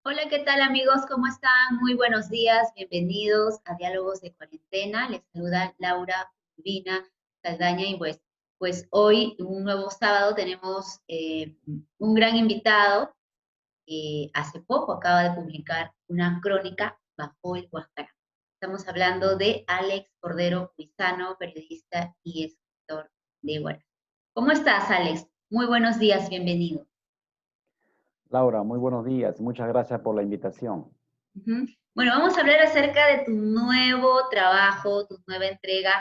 Hola, ¿qué tal amigos? ¿Cómo están? Muy buenos días, bienvenidos a Diálogos de Cuarentena. Les saluda Laura Urbina Saldaña y pues hoy, un nuevo sábado, tenemos un gran invitado. Hace poco acaba de publicar una crónica bajo el Huáscara. Estamos hablando de Alex Cordero Huizano, periodista y escritor de Huaraz. ¿Cómo estás, Alex? Muy buenos días, bienvenido. Laura, muy buenos días. Muchas gracias por la invitación. Ujú. Bueno, vamos a hablar acerca de tu nuevo trabajo, tu nueva entrega.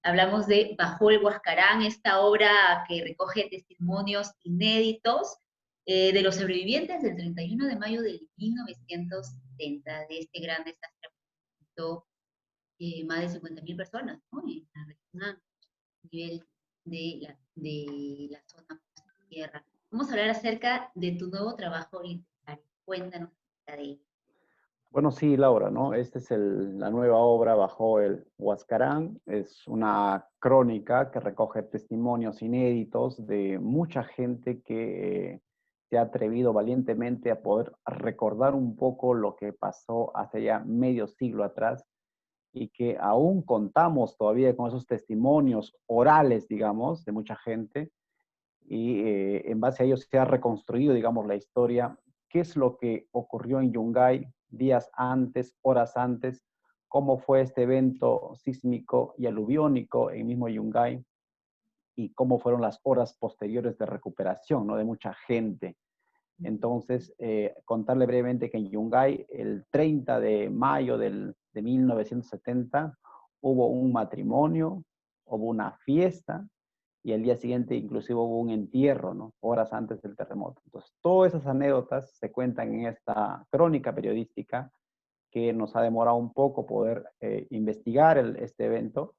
Hablamos de Bajo el Huascarán, esta obra que recoge testimonios inéditos de los sobrevivientes del 31 de mayo de 1970, de este gran desastre que afectó más de 50.000 personas, ¿no? En la región a nivel de la zona tierra. Vamos a hablar acerca de tu nuevo trabajo literario. Cuéntanos acerca de ello. Bueno, sí, Laura, ¿no? Esta es la nueva obra bajo el Huascarán. Es una crónica que recoge testimonios inéditos de mucha gente que se ha atrevido valientemente a poder recordar un poco lo que pasó hace ya medio siglo atrás y que aún contamos todavía con esos testimonios orales, digamos, de mucha gente y en base a ellos se ha reconstruido, digamos, la historia, qué es lo que ocurrió en Yungay días antes, horas antes, cómo fue este evento sísmico y aluviónico en mismo Yungay y cómo fueron las horas posteriores de recuperación, ¿no? De mucha gente. Entonces, contarle brevemente que en Yungay, el 30 de mayo de 1970, hubo un matrimonio, hubo una fiesta, y al día siguiente inclusive hubo un entierro, ¿no? Horas antes del terremoto. Entonces, todas esas anécdotas se cuentan en esta crónica periodística que nos ha demorado un poco poder investigar este evento,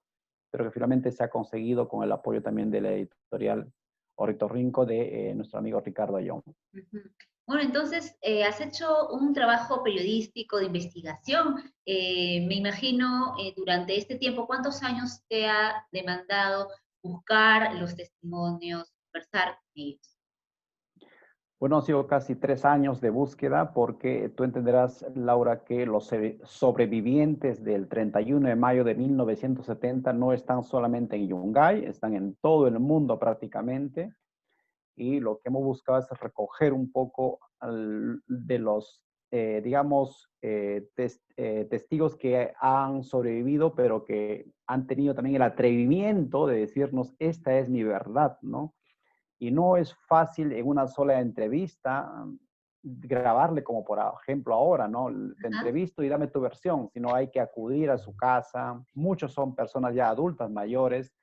pero que finalmente se ha conseguido con el apoyo también de la editorial Ornitorrinco de nuestro amigo Ricardo Ayón. Ujú. Bueno, entonces has hecho un trabajo periodístico de investigación. Me imagino durante este tiempo, ¿cuántos años te ha demandado buscar los testimonios, conversar con ellos? Bueno, han sido casi 3 años de búsqueda porque tú entenderás, Laura, que los sobrevivientes del 31 de mayo de 1970 no están solamente en Yungay, están en todo el mundo prácticamente. Y lo que hemos buscado es recoger un poco de los, digamos, testigos que han sobrevivido, pero que han tenido también el atrevimiento de decirnos, esta es mi verdad, ¿no? Y no es fácil en una sola entrevista grabarle como por ejemplo ahora, ¿no? Te Ajá. entrevisto y dame tu versión, sino hay que acudir a su casa. Muchos son personas ya adultas, mayores.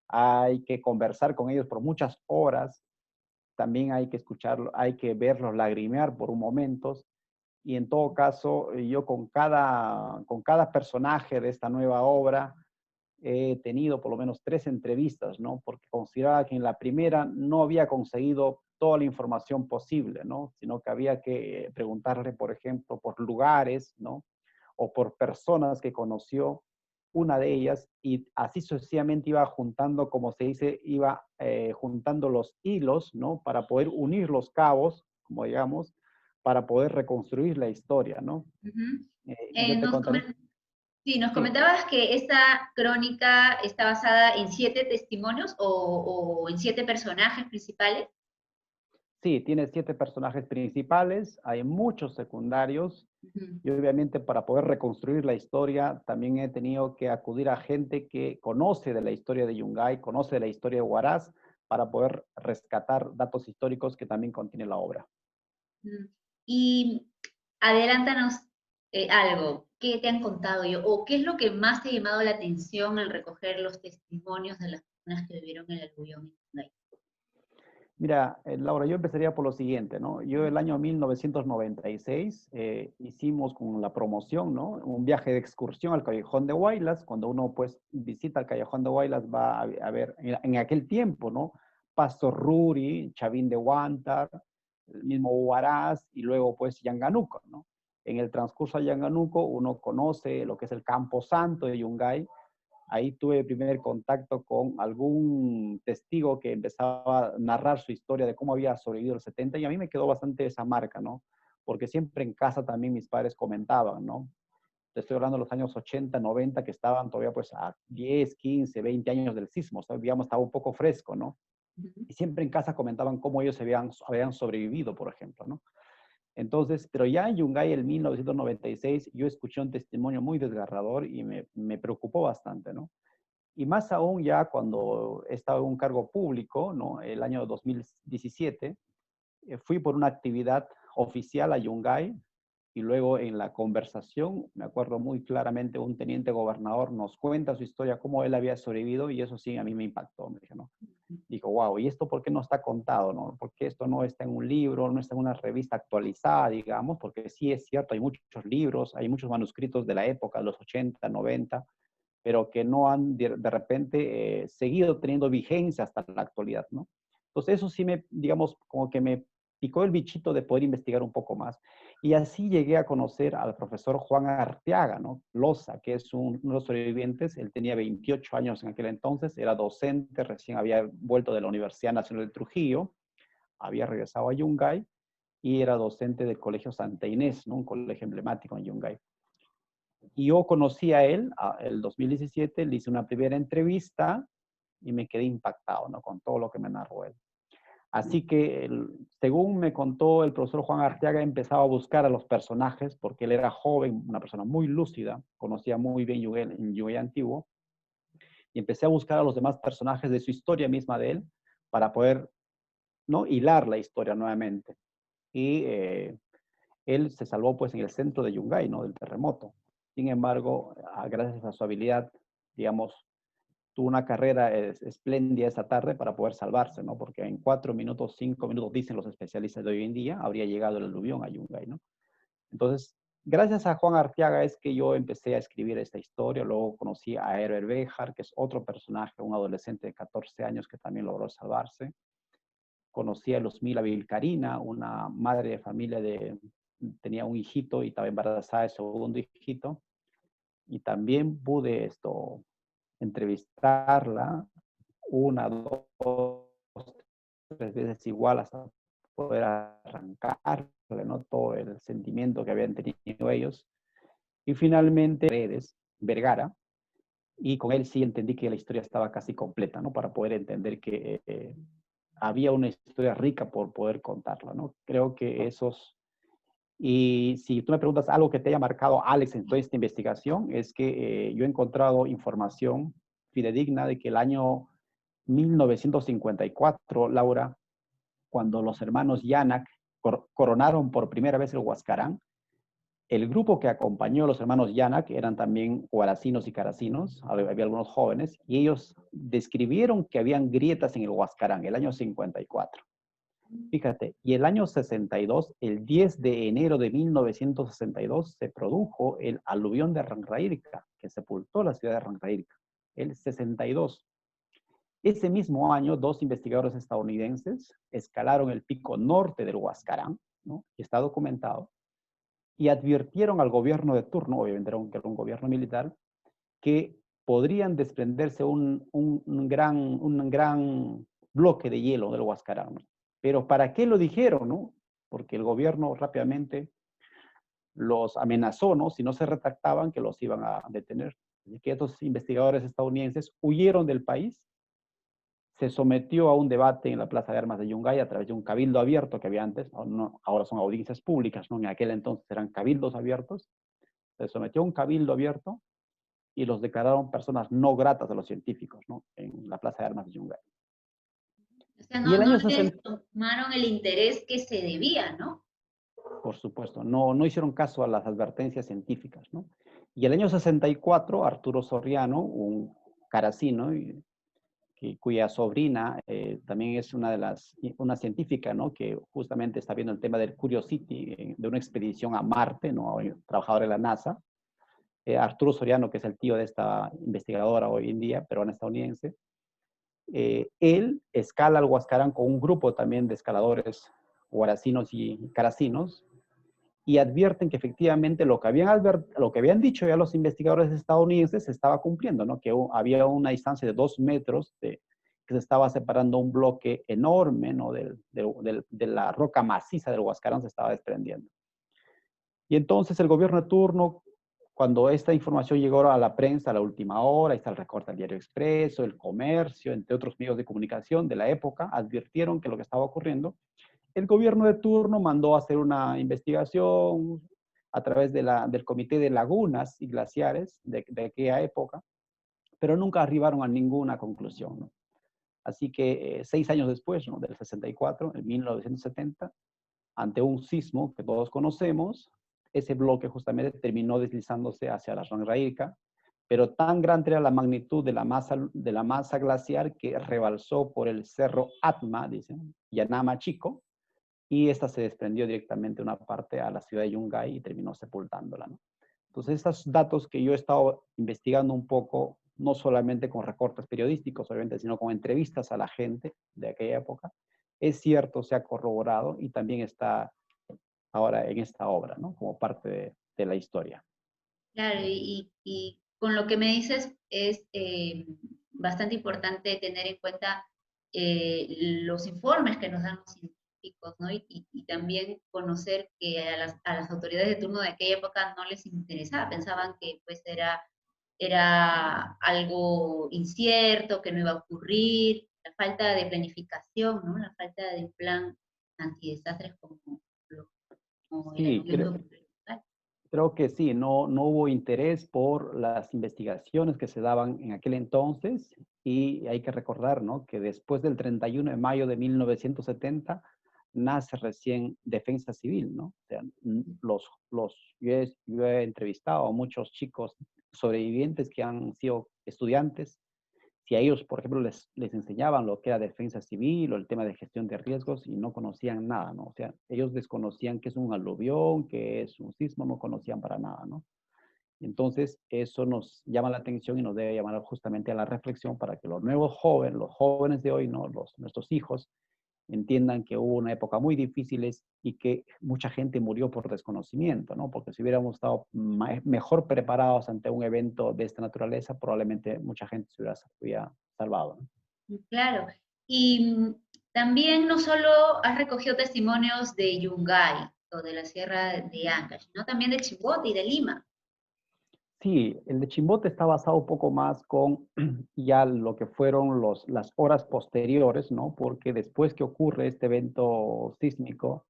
Hay que conversar con ellos por muchas horas. También hay que escucharlo, hay que verlos lagrimear por un momento. Y en todo caso, yo con cada personaje de esta nueva obra he tenido por lo menos 3 entrevistas, ¿no? Porque consideraba que en la primera no había conseguido toda la información posible, ¿no? Sino que había que preguntarle, por ejemplo, por lugares, ¿no? O por personas que conoció, una de ellas, y así sucesivamente iba juntando, como se dice, iba juntando los hilos, ¿no? Para poder unir los cabos, como digamos, para poder reconstruir la historia, ¿no? Ujú. Y yo te Nos contaré, sí, nos sí, comentabas que esta crónica está basada en 7 testimonios o en 7 personajes principales. sí, tiene 7 personajes principales, hay muchos secundarios, Ujú. y obviamente para poder reconstruir la historia también he tenido que acudir a gente que conoce de la historia de Yungay, conoce de la historia de Huaraz, para poder rescatar datos históricos que también contiene la obra. Mm. Y adelántanos algo, ¿qué te han contado yo? ¿O qué es lo que más te ha llamado la atención al recoger los testimonios de las personas que vivieron en el aluvión en Hyundai? Mira, Laura, yo empezaría por lo siguiente, ¿no? Yo el año 1996 hicimos con la promoción, ¿no? Un viaje de excursión al Callejón de Huaylas. Cuando uno pues visita el Callejón de Huaylas va a ver en aquel tiempo, ¿no? Pastor Ruri, Chavín de Huántar, el mismo Huaraz y luego pues Yanganuco, ¿no? En el transcurso a Yanganuco uno conoce lo que es el Campo Santo de Yungay. Ahí tuve el primer contacto con algún testigo que empezaba a narrar su historia de cómo había sobrevivido el 70 y a mí me quedó bastante esa marca, ¿no? porque siempre en casa también mis padres comentaban, ¿no? Te estoy hablando de los años 80, 90, que estaban todavía pues a 10, 15, 20 años del sismo, o sea, digamos, estaba un poco fresco, ¿no? Ujú. Y siempre en casa comentaban cómo ellos habían sobrevivido, por ejemplo, ¿no? Entonces, pero ya en Yungay, en 1996, yo escuché un testimonio muy desgarrador y me preocupó bastante, ¿no? Y más aún ya cuando he estado en un cargo público, ¿no? El año 2017, fui por una actividad oficial a Yungay y luego en la conversación, me acuerdo muy claramente, un teniente gobernador nos cuenta su historia, cómo él había sobrevivido y eso sí a mí me impactó. Me dije, ¿no? Digo, wow, ¿y esto por qué no está contado, no? ¿Por qué esto no está en un libro, no está en una revista actualizada, digamos? Porque sí es cierto, hay muchos libros, hay muchos manuscritos de la época, de los 80, 90, pero que no han de repente seguido teniendo vigencia hasta la actualidad, ¿no? Entonces eso sí me, digamos, como que me picó el bichito de poder investigar un poco más. Y así llegué a conocer al profesor Juan Arteaga, ¿no? Loza, que es uno de los sobrevivientes. Él tenía 28 años en aquel entonces, era docente, recién había vuelto de la Universidad Nacional de Trujillo, había regresado a Yungay y era docente del Colegio Santa Inés, ¿no? Un colegio emblemático en Yungay. Y yo conocí a él el 2017, le hice una primera entrevista y me quedé impactado, ¿no? Con todo lo que me narró él. Así que, según me contó el profesor Juan Arteaga, empezaba a buscar a los personajes porque él era joven, una persona muy lúcida, conocía muy bien Yungay antiguo, y empecé a buscar a los demás personajes de su historia misma de él para poder, ¿no? Hilar la historia nuevamente. Y él se salvó pues en el centro de Yungay, ¿no? Del terremoto. Sin embargo, gracias a su habilidad, digamos, tuvo una carrera espléndida esa tarde para poder salvarse, ¿no? Porque en 4 minutos, 5 minutos, dicen los especialistas de hoy en día, habría llegado el aluvión a Yungay, ¿no? Entonces, gracias a Juan Arteaga es que yo empecé a escribir esta historia. Luego conocí a Herbert Béjar, que es otro personaje, un adolescente de 14 años que también logró salvarse. Conocí a Luzmila Vilcarina, una madre de familia tenía un hijito y estaba embarazada de su segundo hijito. Y también pude entrevistarla una, dos, tres veces igual hasta poder arrancarle, ¿no? Todo el sentimiento que habían tenido ellos. Y finalmente, Redes, Vergara, y con él sí entendí que la historia estaba casi completa, ¿no? Para poder entender que había una historia rica por poder contarla, ¿no? Creo que esos... Y si tú me preguntas algo que te haya marcado, Alex, en toda esta investigación, es que yo he encontrado información fidedigna de que el año 1954, Laura, cuando los hermanos Yanak coronaron por primera vez el Huascarán, el grupo que acompañó a los hermanos Yanak eran también huaracinos y caracinos, había algunos jóvenes, y ellos describieron que habían grietas en el Huascarán, el año 54. Fíjate, y el año 62, el 10 de enero de 1962, se produjo el aluvión de Ranraírca, que sepultó la ciudad de Ranraírca, el 62. Ese mismo año, dos investigadores estadounidenses escalaron el pico norte del Huascarán, ¿no? Y está documentado, y advirtieron al gobierno de turno, obviamente era un gobierno militar, que podrían desprenderse un gran bloque de hielo del Huascarán, ¿no? Pero ¿para qué lo dijeron, no? Porque el gobierno rápidamente los amenazó, ¿no? Si no se retractaban, que los iban a detener. Así que estos investigadores estadounidenses huyeron del país, se sometió a un debate en la Plaza de Armas de Yungay a través de un cabildo abierto que había antes, no, ahora son audiencias públicas, ¿no? En aquel entonces eran cabildos abiertos, se sometió a un cabildo abierto y los declararon personas no gratas a los científicos, ¿no? En la Plaza de Armas de Yungay. O sea, Y no, el no año les 60, tomaron el interés que se debía, ¿no? por supuesto, no hicieron caso a las advertencias científicas, ¿no? Y el año 64, Arturo Soriano, un caracino, cuya sobrina también es una científica, ¿no? Que justamente está viendo el tema del Curiosity, de una expedición a Marte, ¿no? Trabajador de la NASA. Arturo Soriano, que es el tío de esta investigadora hoy en día, peruana estadounidense, él escala al Huascarán con un grupo también de escaladores huaracinos y caracinos y advierten que efectivamente lo que habían dicho ya los investigadores estadounidenses se estaba cumpliendo, ¿no? Que había una distancia de 2 metros que se estaba separando un bloque enorme, ¿no? De la roca maciza del Huascarán se estaba desprendiendo. Y entonces el gobierno de turno, cuando esta información llegó a la prensa a la última hora, ahí está el recorte del Diario Expreso, el Comercio, entre otros medios de comunicación de la época, advirtieron que lo que estaba ocurriendo, el gobierno de turno mandó a hacer una investigación a través del Comité de Lagunas y Glaciares de aquella época, pero nunca arribaron a ninguna conclusión, ¿no? Así que 6 años después, ¿no? Del 64, en 1970, ante un sismo que todos conocemos, ese bloque justamente terminó deslizándose hacia la Rangraica, pero tan grande era la magnitud de la masa glaciar que rebalsó por el cerro Atma, dicen, Yanama Chico, y esta se desprendió directamente una parte a la ciudad de Yungay y terminó sepultándola, ¿no? Entonces, estos datos que yo he estado investigando un poco, no solamente con recortes periodísticos, obviamente, sino con entrevistas a la gente de aquella época, es cierto, se ha corroborado y también está ahora en esta obra, ¿no? Como parte de la historia. Claro, y con lo que me dices es bastante importante tener en cuenta los informes que nos dan los científicos, ¿no? Y también conocer que a las autoridades de turno de aquella época no les interesaba, pensaban que pues era algo incierto, que no iba a ocurrir, la falta de planificación, ¿no? La falta de un plan antidesastres como era el Sí, gobierno local. creo que sí, no hubo interés por las investigaciones que se daban en aquel entonces y hay que recordar, ¿no? Que después del 31 de mayo de 1970 nace recién Defensa Civil, ¿no? O sea, yo he entrevistado a muchos chicos sobrevivientes que han sido estudiantes. Si a ellos, por ejemplo, les enseñaban lo que era defensa civil o el tema de gestión de riesgos y no conocían nada, ¿no? O sea, ellos desconocían qué es un aluvión, qué es un sismo, no conocían para nada, ¿no? Entonces, eso nos llama la atención y nos debe llamar justamente a la reflexión para que los jóvenes de hoy, ¿no? Nuestros hijos, entiendan que hubo una época muy difícil y que mucha gente murió por desconocimiento, ¿no? Porque si hubiéramos estado mejor preparados ante un evento de esta naturaleza, probablemente mucha gente se hubiera salvado, ¿no? Claro. Y también no solo has recogido testimonios de Yungay o de la Sierra de Ancash, sino también de Chimbote y de Lima. Sí, el de Chimbote está basado un poco más con ya lo que fueron las horas posteriores, ¿no? Porque después que ocurre este evento sísmico,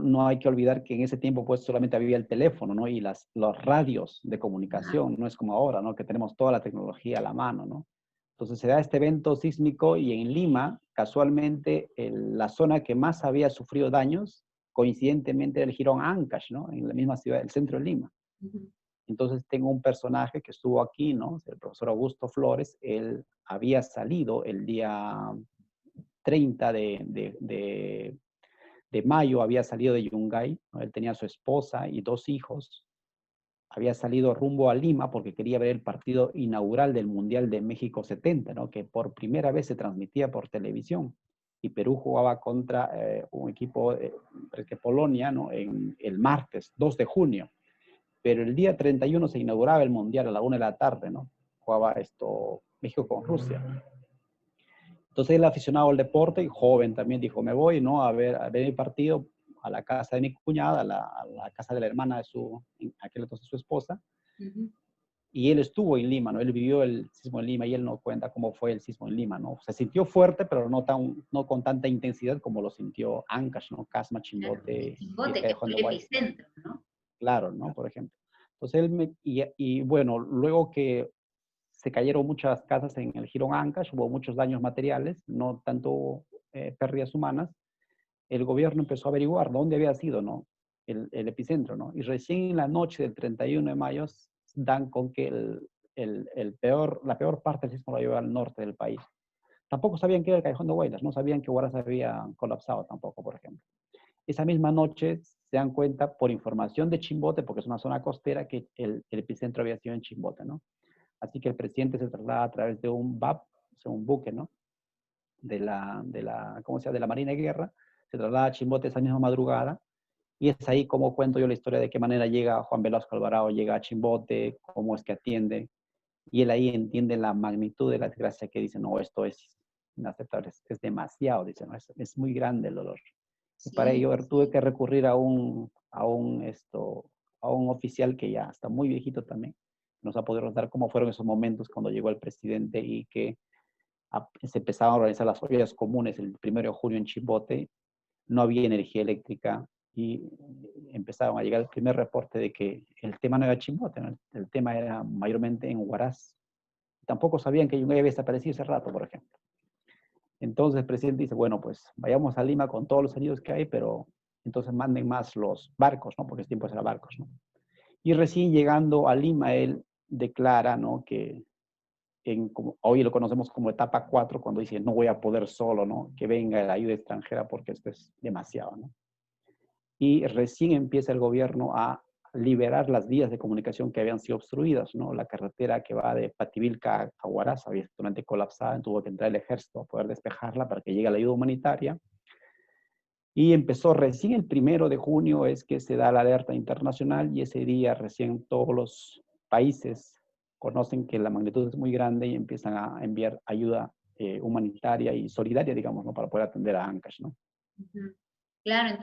no hay que olvidar que en ese tiempo pues solamente había el teléfono, ¿no? Y los radios de Ajá. comunicación, no es como ahora, ¿no? Que tenemos toda la tecnología a la mano, ¿no? Entonces se da este evento sísmico y en Lima, casualmente, la zona que más había sufrido daños, coincidentemente era el Jirón Ancash, ¿no? En la misma ciudad, el centro de Lima. Ujú. Entonces tengo un personaje que estuvo aquí, ¿no? El profesor Augusto Flores, él había salido el día 30 de mayo, había salido de Yungay, ¿no? Él tenía a su esposa y 2 hijos, había salido rumbo a Lima porque quería ver el partido inaugural del Mundial de México 70, ¿no? Que por primera vez se transmitía por televisión. Y Perú jugaba contra un equipo, que Polonia, ¿no? En el martes 2 de junio. Pero el día 31 se inauguraba el Mundial a la 1 de la tarde, ¿no? Jugaba México con Rusia. Entonces el aficionado al deporte, y joven también, dijo, me voy, ¿no? A ver el partido a la casa de mi cuñada, a la casa de la hermana en aquel entonces su esposa, Ujú. y él estuvo en Lima, ¿no? Él vivió el sismo en Lima y él nos cuenta cómo fue el sismo en Lima, ¿no? Se sintió fuerte, pero no con tanta intensidad como lo sintió Ancash, ¿no? Casma, Claro. Y Chimbote y el Chimbote, que fue Callejón de el Guay. epicentro, ¿no? Claro, ¿no? Por ejemplo. Entonces y bueno, luego que se cayeron muchas casas en el Jirón Ancash, hubo muchos daños materiales, no tanto pérdidas humanas, el gobierno empezó a averiguar dónde había sido, ¿no? El epicentro, ¿no? Y recién en la noche del 31 de mayo dan con que la peor parte del sismo lo llevaba al norte del país. Tampoco sabían que era el Callejón de Huaylas, no sabían que Huaraz había colapsado tampoco, por ejemplo. Esa misma noche se dan cuenta por información de Chimbote, porque es una zona costera, que el epicentro había sido en Chimbote, ¿no? Así que el presidente se traslada a través de un BAP, o sea, un buque, ¿no? ¿Cómo se llama? De la Marina de Guerra, se traslada a Chimbote esa misma madrugada, y es ahí como cuento yo la historia de qué manera llega Juan Velasco Alvarado, llega a Chimbote, cómo es que atiende, y él ahí entiende la magnitud de la desgracia que dice, no, esto es inaceptable, es demasiado, dice, no, es muy grande el dolor. Y para Sí, ello tuve sí. que recurrir a a un oficial que ya está muy viejito también, nos ha podido contar cómo fueron esos momentos cuando llegó el presidente y que se empezaban a organizar las ollas comunes el 1 de junio en Chimbote, no había energía eléctrica y empezaron a llegar el primer reporte de que el tema no era Chimbote, ¿no? El tema era mayormente en Huaraz. Tampoco sabían que Yungay había desaparecido ese rato, por ejemplo. Entonces el presidente dice, bueno, pues vayamos a Lima con todos los heridos que hay, pero entonces manden más los barcos, ¿no? Porque ese tiempo era barcos, ¿no? Y recién llegando a Lima, él declara, ¿no? Que como, hoy lo conocemos como etapa 4, cuando dice, no voy a poder solo, ¿no? Que venga la ayuda extranjera porque esto es demasiado, ¿no? Y recién empieza el gobierno a liberar las vías de comunicación que habían sido obstruidas, ¿no? La carretera que va de Pativilca a Huaraz había totalmente colapsada, tuvo que entrar el ejército a poder despejarla para que llegue la ayuda humanitaria. Y empezó recién el 1 de junio es que se da la alerta internacional y ese día recién todos los países conocen que la magnitud es muy grande y empiezan a enviar ayuda humanitaria y solidaria, digamos, ¿no? Para poder atender a Ancash, ¿no? Claro,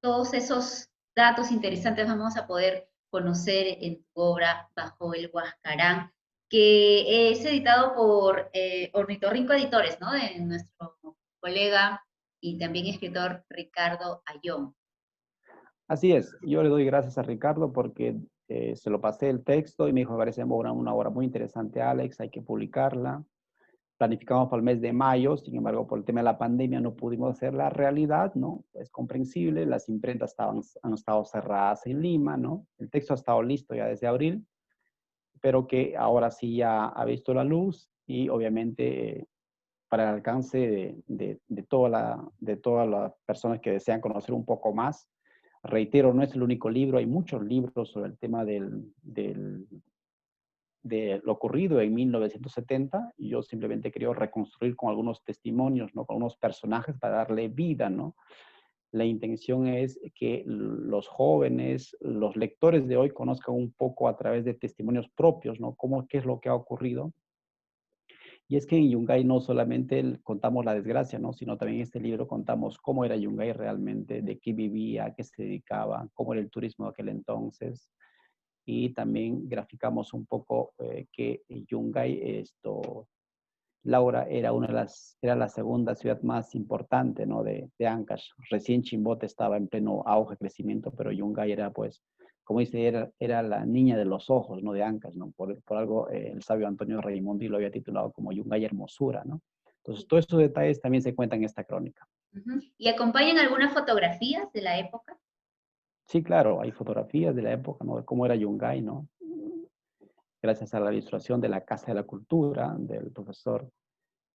todos esos datos interesantes vamos a poder conocer en tu obra Bajo el Huascarán, que es editado por Ornitorrinco Editores, ¿no? De nuestro colega y también escritor Ricardo Ayón. Así es, yo le doy gracias a Ricardo porque se lo pasé el texto y me dijo, me parece una obra muy interesante, Alex, hay que publicarla. Planificamos para el mes de mayo, sin embargo, por el tema de la pandemia no pudimos hacer la realidad, ¿no? Es comprensible, las imprentas han estado cerradas en Lima, ¿no? El texto ha estado listo ya desde abril, pero que ahora sí ya ha visto la luz y obviamente para el alcance de todas las personas que desean conocer un poco más. Reitero, no es el único libro, hay muchos libros sobre el tema de lo ocurrido en 1970 y yo simplemente quería reconstruir con algunos testimonios, ¿no? Con unos personajes para darle vida, ¿no? La intención es que los jóvenes, los lectores de hoy conozcan un poco a través de testimonios propios, ¿no? Qué es lo que ha ocurrido. Y es que en Yungay no solamente contamos la desgracia, ¿no? Sino también en este libro contamos cómo era Yungay realmente, de qué vivía, a qué se dedicaba, cómo era el turismo de aquel entonces, y también graficamos un poco que Yungay, Laura, era la segunda ciudad más importante, ¿no? de Ancash. Recién Chimbote estaba en pleno auge, crecimiento, pero Yungay era, pues, como dice, era la niña de los ojos, ¿no? De Ancash, ¿no? Por algo el sabio Antonio Raimondi lo había titulado como Yungay Hermosura, ¿no? Entonces, todos esos detalles también se cuentan en esta crónica. ¿Y acompañan algunas fotografías de la época? Sí, claro, hay fotografías de la época, ¿no? De cómo era Yungay, ¿no? Gracias a la ilustración de la Casa de la Cultura, del profesor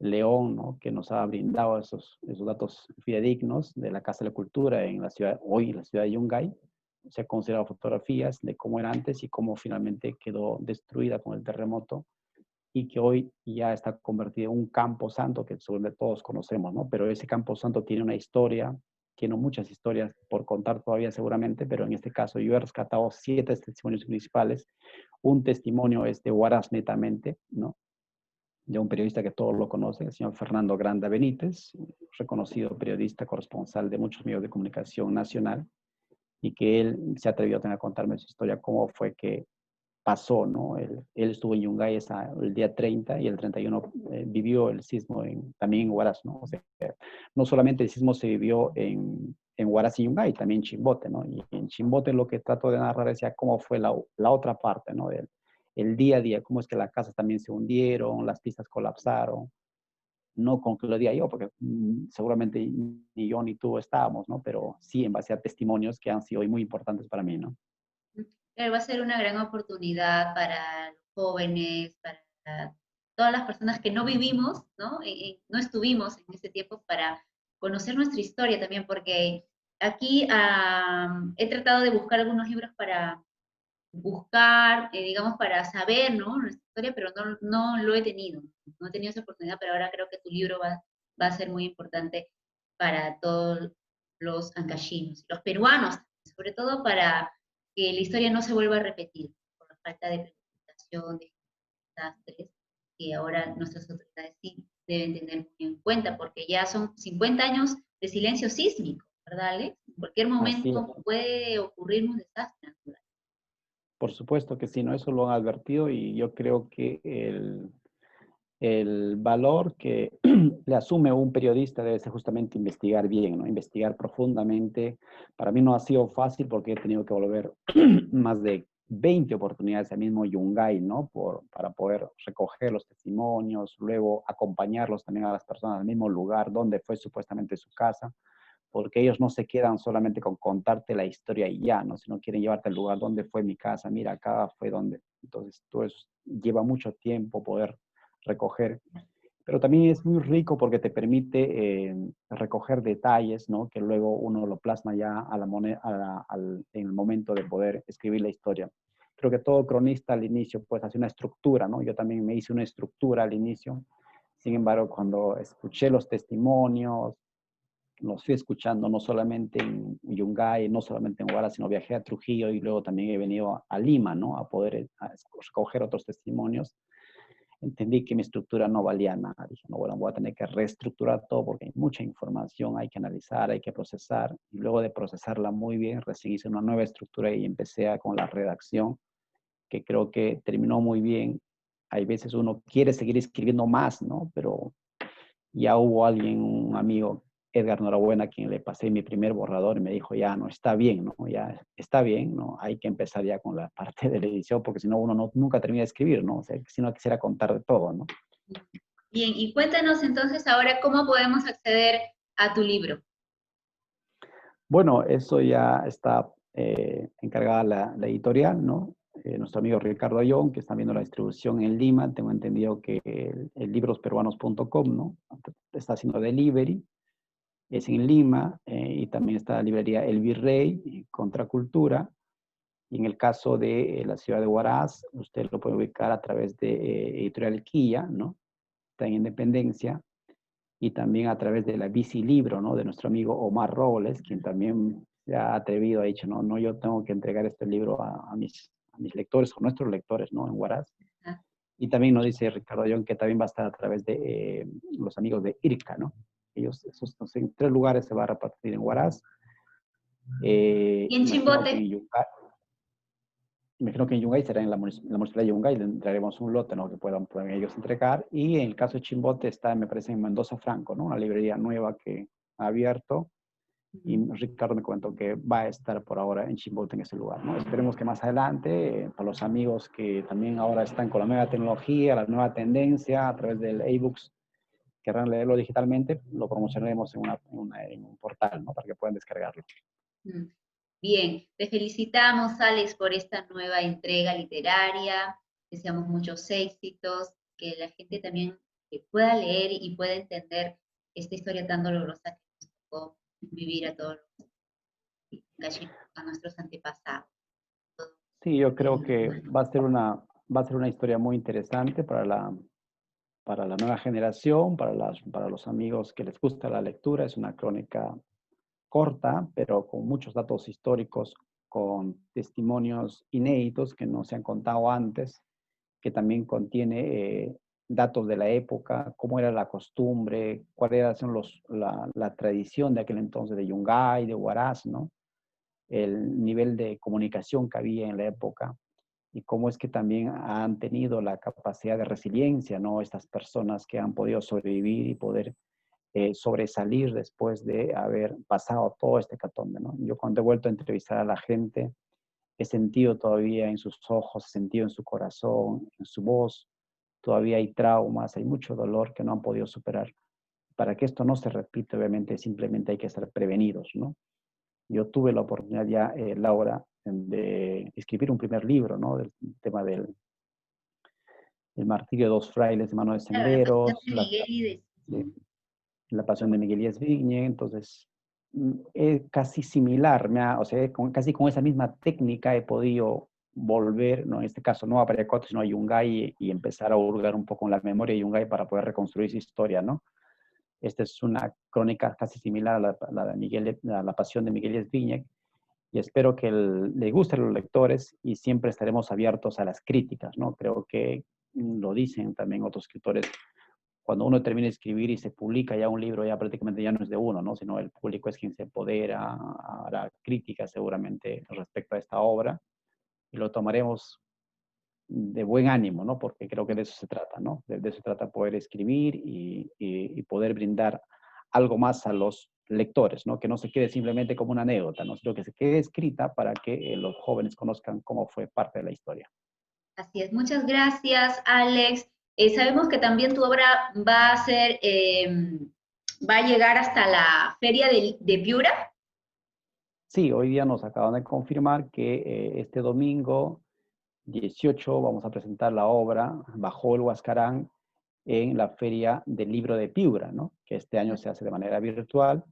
León, ¿no? Que nos ha brindado esos datos fidedignos de la Casa de la Cultura en la ciudad, hoy en la ciudad de Yungay. Se han considerado fotografías de cómo era antes y cómo finalmente quedó destruida con el terremoto y que hoy ya está convertido en un campo santo que sobre todos conocemos, ¿no? Pero ese campo santo tiene una historia, tiene muchas historias por contar todavía seguramente, pero en este caso yo he rescatado 7 testimonios principales. Un testimonio es de Huaraz netamente, ¿no? De un periodista que todos lo conocen, el señor Fernando Granda Benítez, reconocido periodista corresponsal de muchos medios de comunicación nacional, y que él se atrevió a contarme su historia, cómo fue que pasó, ¿no? Él estuvo en Yungay el día 30 y el 31 vivió el sismo también en Huaraz, ¿no? O sea, no solamente el sismo se vivió en Huaraz y Yungay, también en Chimbote, ¿no? Y en Chimbote lo que trato de narrar es ya cómo fue la otra parte, ¿no? El día a día, cómo es que las casas también se hundieron, las pistas colapsaron, no con que lo diga yo, porque seguramente ni yo ni tú estábamos, ¿no? Pero sí en base a testimonios que han sido hoy muy importantes para mí, ¿no? Va a ser una gran oportunidad para los jóvenes, para todas las personas que no vivimos, ¿no? No estuvimos en ese tiempo para conocer nuestra historia también, porque aquí he tratado de buscar algunos libros para buscar, digamos, para saber, ¿no? Nuestra historia, pero no lo he tenido, no he tenido esa oportunidad, pero ahora creo que tu libro va a ser muy importante para todos los ancachinos, los peruanos, sobre todo para que la historia no se vuelva a repetir por la falta de planificación, de desastres, que ahora nuestras autoridades sí deben tener muy en cuenta, porque ya son 50 años de silencio sísmico. ¿verdad, Alex? En cualquier Así es. momento puede ocurrir un desastre natural. Por supuesto que sí, ¿no? Eso lo han advertido y yo creo que el valor que le asume un periodista debe ser justamente investigar bien, ¿no? Investigar profundamente. Para mí no ha sido fácil porque he tenido que volver más de 20 oportunidades al mismo Yungay, ¿no? Para poder recoger los testimonios, luego acompañarlos también a las personas al mismo lugar donde fue supuestamente su casa, porque ellos no se quedan solamente con contarte la historia y ya, ¿no? Sino quieren llevarte al lugar donde fue mi casa, mira, acá fue donde. Entonces, todo eso lleva mucho tiempo poder recoger, pero también es muy rico porque te permite recoger detalles, ¿no? Que luego uno lo plasma ya a la moneda, en el momento de poder escribir la historia. Creo que todo cronista al inicio pues hace una estructura, ¿no? Yo también me hice una estructura al inicio. Sin embargo, cuando escuché los testimonios, los fui escuchando no solamente en Yungay, no solamente en Huaraz, sino viajé a Trujillo y luego también he venido a Lima, ¿no? A poder recoger otros testimonios. Entendí que mi estructura no valía nada. Dije, no, bueno, voy a tener que reestructurar todo porque hay mucha información, hay que analizar, hay que procesar. Y luego de procesarla muy bien, recibí una nueva estructura y empecé con la redacción, que creo que terminó muy bien. Hay veces uno quiere seguir escribiendo más, ¿no? Pero ya hubo alguien, un amigo, Edgar Norabuena, a quien le pasé mi primer borrador y me dijo, ya no, está bien, ¿no? Ya está bien, ¿no? Hay que empezar ya con la parte de la edición porque si no uno nunca termina de escribir, ¿no? O sea, si no quisiera contar de todo, ¿no? Bien, y cuéntanos entonces ahora cómo podemos acceder a tu libro. Bueno, eso ya está encargada la editorial, ¿no? Nuestro amigo Ricardo Ayón, que está viendo la distribución en Lima, tengo entendido que el librosperuanos.com, ¿no? Está haciendo delivery, es en Lima, y también está la librería El Virrey, Contracultura, y en el caso de la ciudad de Huaraz, usted lo puede ubicar a través de Editorial Quilla, ¿no? Está en Independencia, y también a través de la Bici Libro, ¿no? De nuestro amigo Omar Robles, quien también se ha atrevido, ha dicho, no, no, yo tengo que entregar este libro a mis lectores, a nuestros lectores, ¿no? En Huaraz. Ah, Y también nos dice Ricardo Ayón que también va a estar a través de los amigos de IRCA, ¿no? Ellos, esos, en 3 lugares se va a repartir en Huaraz. y en Imagino que en Chimbote, Yungay, será en la municipalidad de Yungay, le entregaremos un lote, ¿no? Que puedan ellos entregar. Y en el caso de Chimbote está, me parece, en Mendoza Franco, ¿no? Una librería nueva que ha abierto. Y Ricardo me comentó que va a estar por ahora en Chimbote, en ese lugar, ¿no? Esperemos que más adelante, para los amigos que también ahora están con la nueva tecnología, la nueva tendencia, a través del e-books, querrán leerlo digitalmente, lo promocionaremos en un portal, ¿no? Para que puedan descargarlo. mm, bien, te felicitamos, Alex, por esta nueva entrega literaria. Deseamos muchos éxitos, que la gente también pueda leer y pueda entender esta historia tan dolorosa que nos tocó vivir a todos a nuestros antepasados. Sí, yo creo que va a ser una historia muy interesante para la nueva generación, para los amigos que les gusta la lectura. Es una crónica corta, pero con muchos datos históricos, con testimonios inéditos que no se han contado antes, que también contiene datos de la época, cómo era la costumbre, cuál era la tradición de aquel entonces de Yungay, de Huaraz, ¿no? El nivel de comunicación que había en la época y cómo es que también han tenido la capacidad de resiliencia, ¿no? Estas personas que han podido sobrevivir y poder sobresalir después de haber pasado todo este catombe, ¿no? Yo cuando he vuelto a entrevistar a la gente, he sentido todavía en sus ojos, he sentido en su corazón, en su voz, todavía hay traumas, hay mucho dolor que no han podido superar. Para que esto no se repita, obviamente, simplemente hay que estar prevenidos, ¿no? Yo tuve la oportunidad ya, Laura, de escribir un primer libro, ¿no? Del tema del martirio de 2 frailes de mano de Claro, la pasión senderos, de Miguel y de sí, la pasión de Miguel Díaz Vigne. Entonces, es casi similar, o sea, casi con esa misma técnica he podido volver, ¿no? En este caso no a Pallacuatro, sino a Yungay y empezar a hurgar un poco en la memoria de Yungay para poder reconstruir su historia, ¿no? Esta es una crónica casi similar a la de a la pasión de Miguel Díaz Viñec, y espero que le guste a los lectores y siempre estaremos abiertos a las críticas, ¿no? Creo que lo dicen también otros escritores, cuando uno termina de escribir y se publica ya un libro, ya prácticamente ya no es de uno, ¿no? Sino el público es quien se empodera, hará crítica seguramente respecto a esta obra, y lo tomaremos de buen ánimo, ¿no? Porque creo que de eso se trata, ¿no? De eso se trata poder escribir y poder brindar algo más a los lectores, ¿no? Que no se quede simplemente como una anécdota, ¿no? Sino que se quede escrita para que los jóvenes conozcan cómo fue parte de la historia. Así es, muchas gracias, Alex. Sabemos que también tu obra va a ser, va a llegar hasta la feria de Piura. Sí, hoy día nos acaban de confirmar que este domingo 18 vamos a presentar la obra Bajo el Huascarán en la Feria del Libro de Piura, ¿no? Que este año se hace de manera virtual,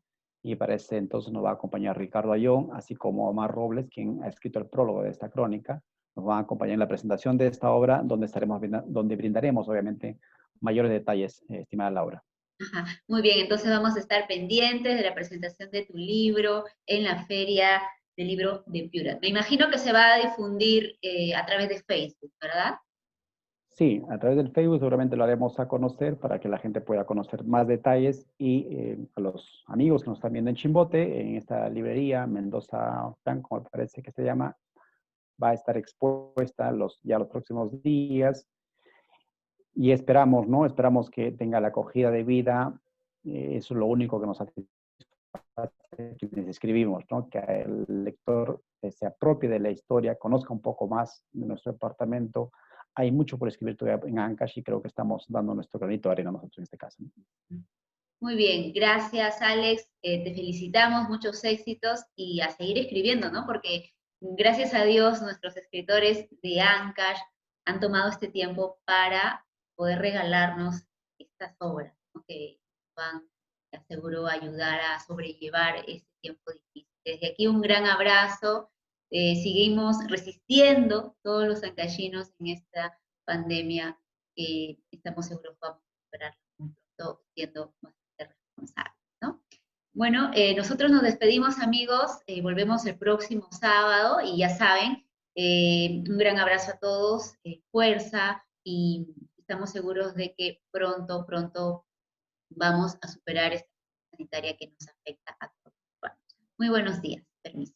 y para ese entonces nos va a acompañar Ricardo Ayón, así como Omar Robles, quien ha escrito el prólogo de esta crónica. Nos van a acompañar en la presentación de esta obra, donde brindaremos, obviamente, mayores detalles, estimada Laura. Ajá, muy bien, entonces vamos a estar pendientes de la presentación de tu libro en la Feria del Libro de Piura. Me imagino que se va a difundir a través de Facebook, ¿verdad? Sí, a través del Facebook seguramente lo haremos a conocer para que la gente pueda conocer más detalles, y a los amigos que nos están viendo en Chimbote, en esta librería Mendoza Franco, me parece que se llama, va a estar expuesta ya los próximos días, y esperamos, ¿no? Esperamos que tenga la acogida de vida. Eso es lo único que nos hace quienes escribimos, ¿no? Que el lector se apropie de la historia, conozca un poco más de nuestro departamento. Hay mucho por escribir todavía en Ancash, y creo que estamos dando nuestro granito de arena nosotros en este caso. Muy bien, gracias Alex, te felicitamos, muchos éxitos y a seguir escribiendo, ¿no? Porque gracias a Dios nuestros escritores de Ancash han tomado este tiempo para poder regalarnos estas obras, ¿no? Que van, te aseguro, a ayudar a sobrellevar este tiempo difícil. Desde aquí un gran abrazo, seguimos resistiendo todos los ancashinos en esta pandemia, estamos seguros que vamos a superarla muy pronto, siendo más responsable, ¿no? Bueno, nosotros nos despedimos, amigos, volvemos el próximo sábado y ya saben, un gran abrazo a todos, fuerza, y estamos seguros de que pronto, pronto vamos a superar esta sanitaria que nos afecta a todos. Bueno, muy buenos días, permiso.